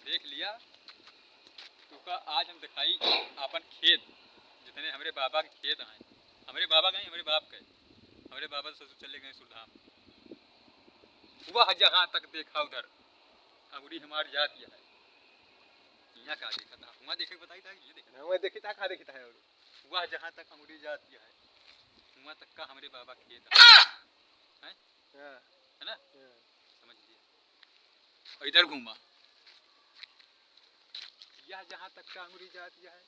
देख लिया तो का आज हम दिखाई अपन खेत जितने हमारे बाबा के खेत हैं। हमारे बाबा गए, हमारे बाप गए, हमारे बाबा ससुर चले गए सुल्हाम। वह जहाँ तक देखा उधर अंगुरी हमारी जाती है। यहाँ का देखा था, वहाँ देखे बताई था, ये देखा वहाँ देखी था, कहाँ देखी था? वह जहाँ तक अंगुरी जाती है वहाँ तक का हमारे बाबा खेत है ना। समझ लिया। और इधर घूमा, यह जहाँ तक का अंगुरी जाती है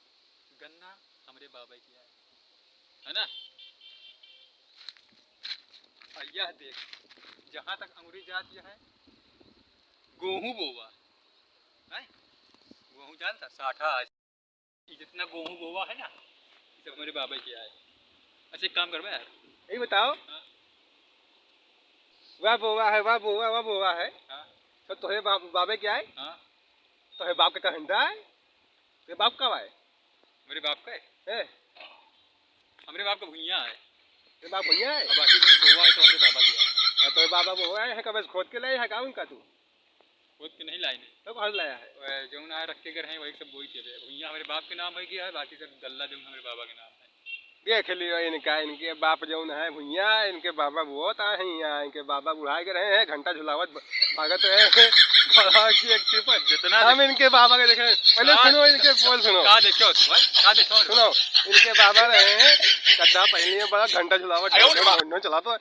गन्ना हमारे बाबा की है ना। और यह देख जहाँ तक अंगुरी जाती है गेहूँ बोवा है। गेहूँ जानता साठा जितना गेहूँ बोवा है ना सब हमारे बाबा की है। अच्छा एक काम करवा यार, यही बताओ। हाँ? वह बोवा है, वह बोवा, वह बोवा है। हाँ? तो तुम्हें बाबे क्या है? हाँ? तुम्हें बाप का कहना है? तेरे बाप कब आए? मेरे बाप का है? हमारे बाप का भुइया है। तेरे बाप भैया है? बाकी बोवा है तो हमारे बाबा की है। तो बाबा बोवा है कब खोद के लाए है? का उनका तू खोद के नहीं लाई नहीं तो कहाँ लाया है? जो ना रख के गए हैं वही सब बोई थे। भुइया हमारे बाप के नाम है कि है, बाकी सब गल्ला जो हमारे बाबा के नाम है। देख लियो इनका, इनके बाप जौन है भुइया, इनके बाबा बहुत आए हैं यहाँ। इनके बाबा बुढ़ा के रहे हैं, घंटा झुलावत भागत रहे हैं जितना हम इनके बाबा के देखे। पहले सुनो इनके बोल, सुनो कहाँ देखो तुम, कहाँ देखो सुनो। इनके बाबा रहे हैं गड्ढा पहले बड़ा घंटा झुलावत चला। तो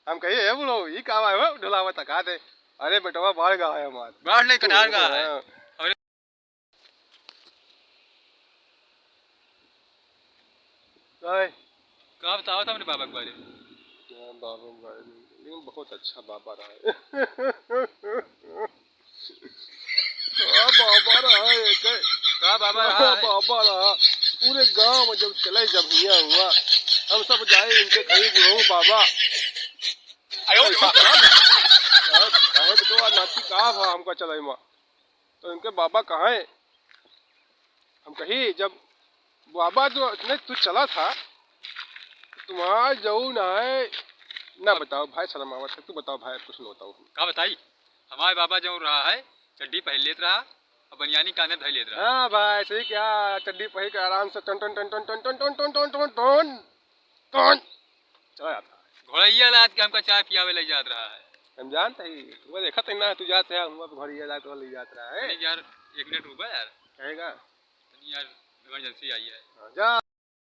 हम कहिए बोलो ये काम आए हो ढुलावत कहा थे? अरे बेटवा बाढ़ गा है हमारे, बाढ़ नहीं कनार का है। कहाँ बताओ था अपने बाबा के बारे में? बाबा के बारे में लेकिन बहुत अच्छा बाबा रहा है। बाबा रहा है, कहाँ बाबा रहा है? बाबा रहा पूरे गांव में। जब चले जब भैया हुआ हम सब जाए इनके कहीं बुढ़ऊ बाबा तो नाती कहा था हमको चले माँ। तो इनके बाबा कहाँ है? हम कही जब बाबा जो इतने तू चला था तुम्हारा जाऊ ना है ना। बताओ भाई शर्म आवत है, तू बताओ भाई, कुछ नहीं बताओ। कहाँ बताई? हमारे बाबा जो रहा है चड्डी पहन लेत रहा और बनियानी काने धर लेत रहा। हाँ भाई सही क्या, चड्डी पहन के आराम से टन टन टन टन टन टन टन टन टन टन टन टन चला जाता है। घोड़ैया लाद के हमका चाय पियावे ले जात रहा है। हम जानते ही, तू देखा तो ना, तू जाते है हम घोड़िया ला तो ले जात रहा है। यार एक मिनट रुका यार, कहेगा यार इमरजेंसी आई है। जा।